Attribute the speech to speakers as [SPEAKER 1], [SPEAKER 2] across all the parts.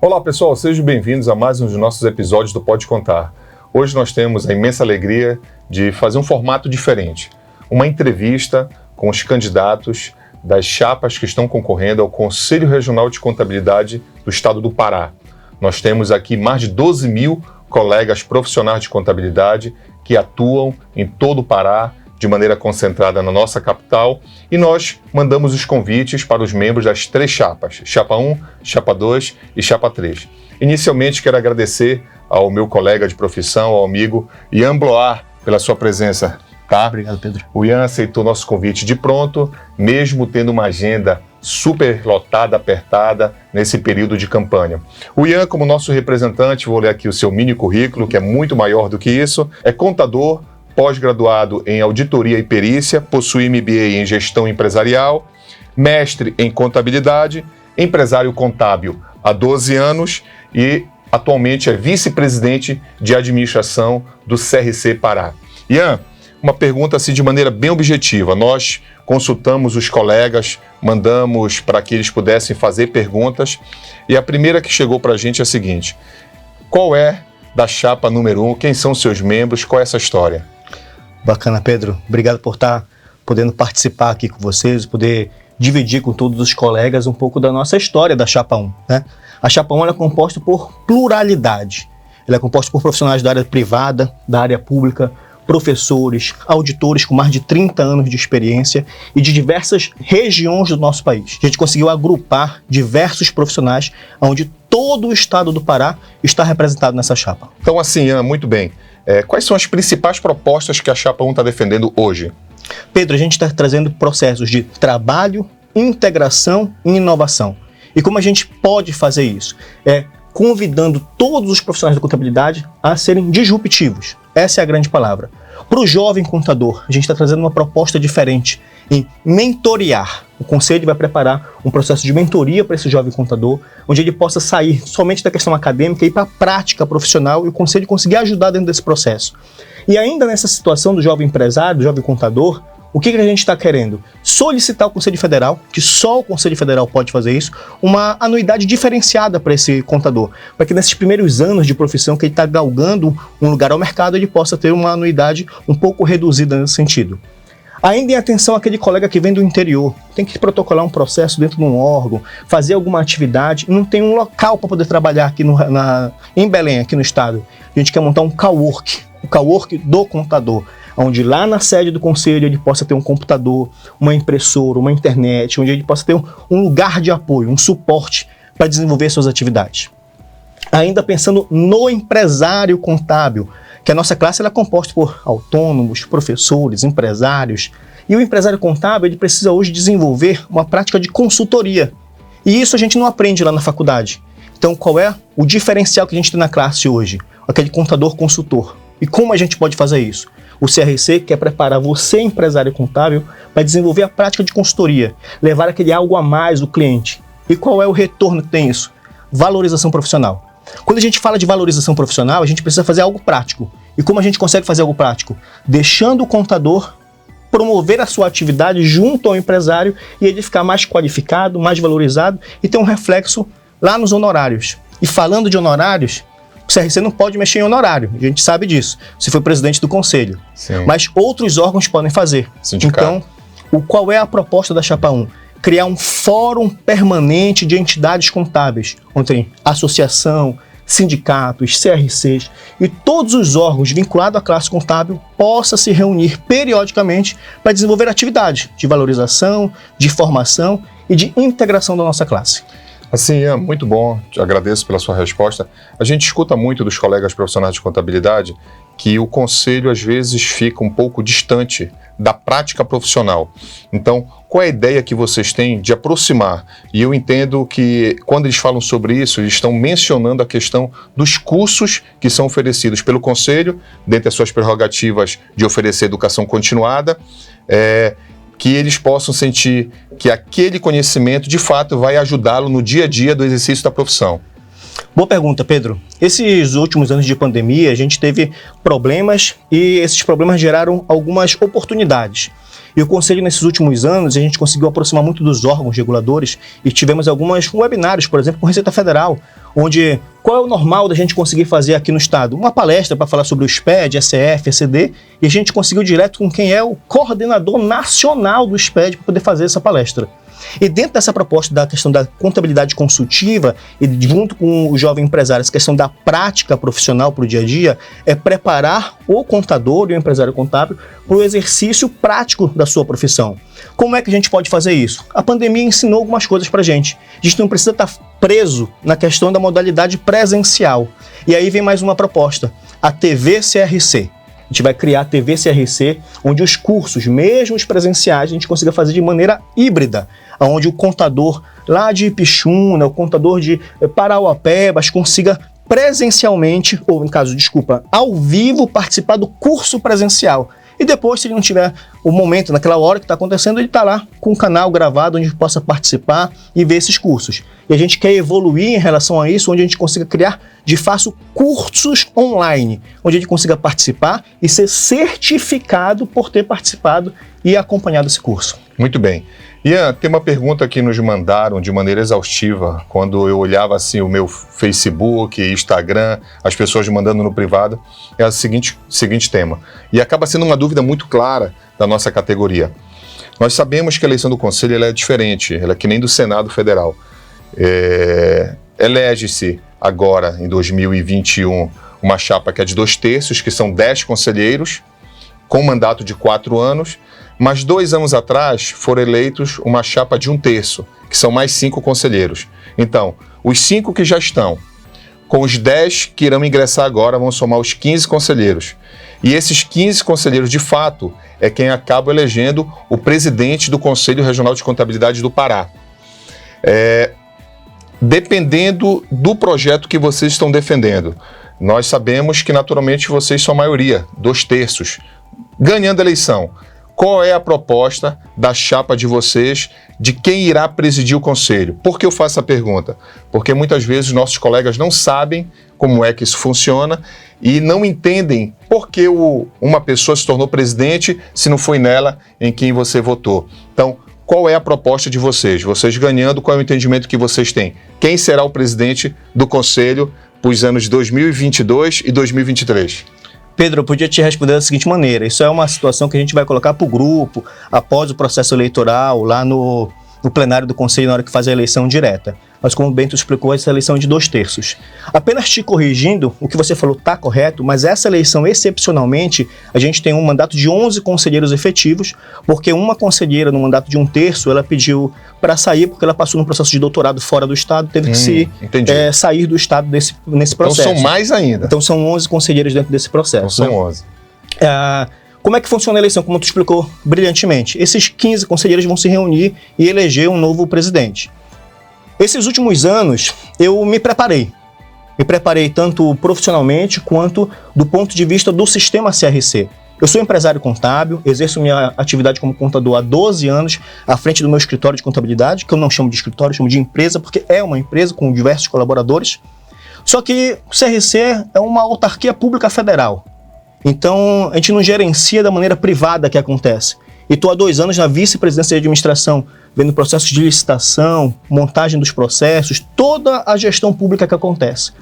[SPEAKER 1] Olá pessoal, sejam bem-vindos a mais um dos nossos episódios do Pode Contar. Hoje nós temos a imensa alegria de fazer um formato diferente, uma entrevista com os candidatos das chapas que estão concorrendo ao Conselho Regional de Contabilidade do Estado do Pará. Nós temos aqui mais de 12 mil colegas profissionais de contabilidade que atuam em todo o Pará, de maneira concentrada na nossa capital, e nós mandamos os convites para os membros das 3 chapas, Chapa 1, Chapa 2 e Chapa 3. Inicialmente, quero agradecer ao meu colega de profissão, ao amigo Ian Bloar, pela sua presença. Tá?
[SPEAKER 2] Obrigado, Pedro.
[SPEAKER 1] O Ian aceitou nosso convite de pronto, mesmo tendo uma agenda super lotada, apertada, nesse período de campanha. O Ian, como nosso representante, vou ler aqui o seu mini currículo, que é muito maior do que isso, é contador, pós-graduado em auditoria e perícia, possui MBA em gestão empresarial, mestre em contabilidade, empresário contábil há 12 anos e atualmente é vice-presidente de administração do CRC Pará. Ian, uma pergunta assim de maneira bem objetiva. Nós consultamos os colegas, mandamos para que eles pudessem fazer perguntas e a primeira que chegou para a gente é a seguinte: qual é da chapa número 1? Quem são seus membros? Qual é essa história?
[SPEAKER 2] Bacana, Pedro. Obrigado por estar podendo participar aqui com vocês, poder dividir com todos os colegas um pouco da nossa história da Chapa 1. Né? A Chapa 1 ela é composta por pluralidade. Ela é composta por profissionais da área privada, da área pública, professores, auditores com mais de 30 anos de experiência e de diversas regiões do nosso país. A gente conseguiu agrupar diversos profissionais onde todo o estado do Pará está representado nessa chapa.
[SPEAKER 1] Então assim, Ian, muito bem. Quais são as principais propostas que a Chapa 1 está defendendo hoje?
[SPEAKER 2] Pedro, a gente está trazendo processos de trabalho, integração e inovação. E como a gente pode fazer isso? Convidando todos os profissionais da contabilidade a serem disruptivos. Essa é a grande palavra. Para o jovem contador, a gente está trazendo uma proposta diferente em mentorear. O Conselho vai preparar um processo de mentoria para esse jovem contador, onde ele possa sair somente da questão acadêmica e ir para a prática profissional e o Conselho conseguir ajudar dentro desse processo. E ainda nessa situação do jovem empresário, do jovem contador, o que a gente está querendo? Solicitar ao Conselho Federal, que só o Conselho Federal pode fazer isso, uma anuidade diferenciada para esse contador, para que nesses primeiros anos de profissão que ele está galgando um lugar ao mercado, ele possa ter uma anuidade um pouco reduzida nesse sentido. Ainda em atenção àquele colega que vem do interior, tem que protocolar um processo dentro de um órgão, fazer alguma atividade, não tem um local para poder trabalhar aqui em Belém, aqui no estado. A gente quer montar um cowork, o cowork do contador, onde lá na sede do conselho ele possa ter um computador, uma impressora, uma internet, onde ele possa ter um lugar de apoio, um suporte para desenvolver suas atividades. Ainda pensando no empresário contábil, que a nossa classe ela é composta por autônomos, professores, empresários, e o empresário contábil ele precisa hoje desenvolver uma prática de consultoria, e isso a gente não aprende lá na faculdade. Então qual é o diferencial que a gente tem na classe hoje? Aquele contador consultor. E como a gente pode fazer isso? O CRC quer preparar você, empresário contábil, para desenvolver a prática de consultoria, levar aquele algo a mais do cliente. E qual é o retorno que tem isso? Valorização profissional. Quando a gente fala de valorização profissional, a gente precisa fazer algo prático. E como a gente consegue fazer algo prático? Deixando o contador promover a sua atividade junto ao empresário e ele ficar mais qualificado, mais valorizado e ter um reflexo lá nos honorários. E falando de honorários, o CRC não pode mexer em honorário, a gente sabe disso. Você foi presidente do conselho. Sim. Mas outros órgãos podem fazer.
[SPEAKER 1] Sindicato.
[SPEAKER 2] Então, qual é a proposta da Chapa 1? Criar um fórum permanente de entidades contábeis, onde tem associação, sindicatos, CRCs e todos os órgãos vinculados à classe contábil possam se reunir periodicamente para desenvolver atividades de valorização, de formação e de integração da nossa classe.
[SPEAKER 1] Assim, Ian, muito bom, te agradeço pela sua resposta. A gente escuta muito dos colegas profissionais de contabilidade que o conselho às vezes fica um pouco distante da prática profissional. Então, qual é a ideia que vocês têm de aproximar? E eu entendo que quando eles falam sobre isso, eles estão mencionando a questão dos cursos que são oferecidos pelo conselho, dentre as suas prerrogativas de oferecer educação continuada, que eles possam sentir que aquele conhecimento, de fato, vai ajudá-lo no dia a dia do exercício da profissão.
[SPEAKER 2] Boa pergunta, Pedro. Esses últimos anos de pandemia, a gente teve problemas e esses problemas geraram algumas oportunidades. E o Conselho, nesses últimos anos, a gente conseguiu aproximar muito dos órgãos reguladores e tivemos alguns webinários, por exemplo, com Receita Federal, onde qual é o normal da gente conseguir fazer aqui no estado? Uma palestra para falar sobre o SPED, ECF, ECD, e a gente conseguiu direto com quem é o coordenador nacional do SPED para poder fazer essa palestra. E dentro dessa proposta da questão da contabilidade consultiva e junto com o jovem empresário, essa questão da prática profissional para o dia a dia, é preparar o contador e o empresário contábil para o exercício prático da sua profissão. Como é que a gente pode fazer isso? A pandemia ensinou algumas coisas para a gente. A gente não precisa estar preso na questão da modalidade presencial. E aí vem mais uma proposta, a TV CRC. A gente vai criar a TV CRC, onde os cursos, mesmo os presenciais, a gente consiga fazer de maneira híbrida, onde o contador lá de Ipixuna, o contador de Parauapebas consiga presencialmente, ou no caso, ao vivo, participar do curso presencial. E depois, se ele não tiver o momento, naquela hora que está acontecendo, ele está lá com o canal gravado onde ele possa participar e ver esses cursos. E a gente quer evoluir em relação a isso, onde a gente consiga criar, de fato, cursos online, onde a gente consiga participar e ser certificado por ter participado e acompanhado esse curso.
[SPEAKER 1] Muito bem. Ian, tem uma pergunta que nos mandaram de maneira exaustiva, quando eu olhava assim o meu Facebook, Instagram, as pessoas mandando no privado, é o seguinte tema. E acaba sendo uma dúvida muito clara da nossa categoria. Nós sabemos que a eleição do Conselho ela é diferente, ela é que nem do Senado Federal. Elege-se agora, em 2021, uma chapa que é de 2/3, que são 10 conselheiros, com mandato de 4 anos, mas 2 anos atrás foram eleitos uma chapa de 1/3, que são mais 5 conselheiros. Então, os 5 que já estão, com os 10 que irão ingressar agora, vão somar os 15 conselheiros. E esses 15 conselheiros, de fato, é quem acaba elegendo o presidente do Conselho Regional de Contabilidade do Pará. Dependendo do projeto que vocês estão defendendo, nós sabemos que naturalmente vocês são a maioria, 2/3, ganhando a eleição. Qual é a proposta da chapa de vocês, de quem irá presidir o Conselho? Por que eu faço essa pergunta? Porque muitas vezes nossos colegas não sabem como é que isso funciona e não entendem por que uma pessoa se tornou presidente se não foi nela em quem você votou. Então, qual é a proposta de vocês? Vocês ganhando, qual é o entendimento que vocês têm? Quem será o presidente do Conselho para os anos de 2022 e 2023?
[SPEAKER 2] Pedro, eu podia te responder da seguinte maneira: isso é uma situação que a gente vai colocar para o grupo, após o processo eleitoral, lá no plenário do Conselho, na hora que faz a eleição direta. Mas como o Bento explicou, essa eleição é de 2/3. Apenas te corrigindo, o que você falou está correto, mas essa eleição, excepcionalmente, a gente tem um mandato de 11 conselheiros efetivos, porque uma conselheira no mandato de 1/3, ela pediu para sair, porque ela passou num processo de doutorado fora do estado, teve que sair do estado nesse processo.
[SPEAKER 1] Então são mais ainda.
[SPEAKER 2] Então são 11 conselheiros dentro desse processo.
[SPEAKER 1] Então são 11.
[SPEAKER 2] Como é que funciona a eleição? Como tu explicou brilhantemente. Esses 15 conselheiros vão se reunir e eleger um novo presidente. Esses últimos anos, eu me preparei. Me preparei tanto profissionalmente quanto do ponto de vista do sistema CRC. Eu sou empresário contábil, exerço minha atividade como contador há 12 anos à frente do meu escritório de contabilidade, que eu não chamo de escritório, chamo de empresa, porque é uma empresa com diversos colaboradores. Só que o CRC é uma autarquia pública federal. Então, a gente não gerencia da maneira privada que acontece. E estou há 2 anos na vice-presidência de administração, vendo processos de licitação, montagem dos processos, toda a gestão pública que acontece.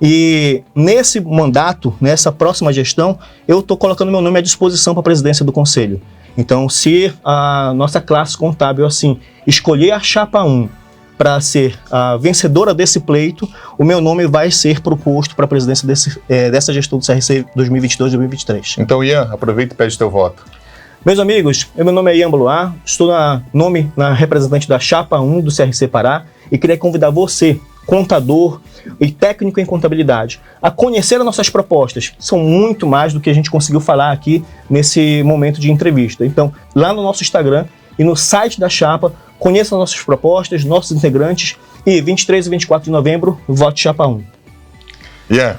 [SPEAKER 2] E nesse mandato, nessa próxima gestão, eu estou colocando meu nome à disposição para a presidência do Conselho. Então, se a nossa classe contábil, assim, escolher a chapa 1 para ser a vencedora desse pleito, o meu nome vai ser proposto para a presidência dessa gestão do CRC 2022-2023.
[SPEAKER 1] Então, Ian, aproveita e pede teu voto.
[SPEAKER 2] Meus amigos, meu nome é Ian Blois, estou na representante da chapa 1 do CRC Pará e queria convidar você, contador e técnico em contabilidade, a conhecer as nossas propostas. São muito mais do que a gente conseguiu falar aqui nesse momento de entrevista. Então, lá no nosso Instagram e no site da chapa, conheça as nossas propostas, nossos integrantes e 23 e 24 de novembro, vote chapa 1.
[SPEAKER 1] Ian,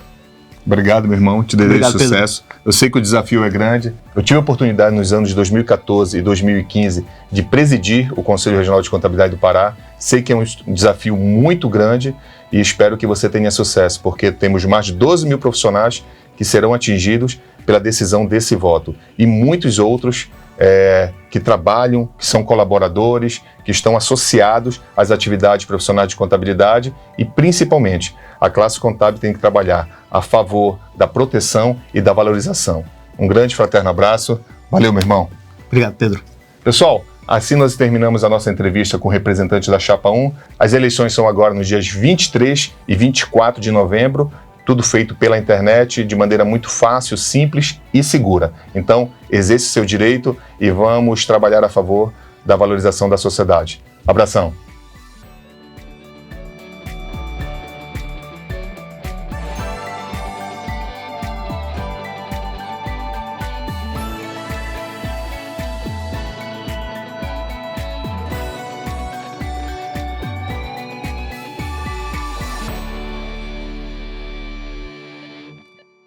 [SPEAKER 1] obrigado, meu irmão. Te desejo sucesso. Pedro. Eu sei que o desafio é grande. Eu tive a oportunidade nos anos de 2014 e 2015 de presidir o Conselho Regional de Contabilidade do Pará. Sei que é um desafio muito grande e espero que você tenha sucesso, porque temos mais de 12 mil profissionais que serão atingidos pela decisão desse voto e muitos outros que trabalham, que são colaboradores, que estão associados às atividades profissionais de contabilidade e, principalmente, a classe contábil tem que trabalhar a favor da proteção e da valorização. Um grande fraterno abraço. Valeu, meu irmão.
[SPEAKER 2] Obrigado, Pedro.
[SPEAKER 1] Pessoal, assim nós terminamos a nossa entrevista com o representante da Chapa 1. As eleições são agora nos dias 23 e 24 de novembro, tudo feito pela internet de maneira muito fácil, simples e segura. Então, exerça seu direito e vamos trabalhar a favor da valorização da sociedade. Abração!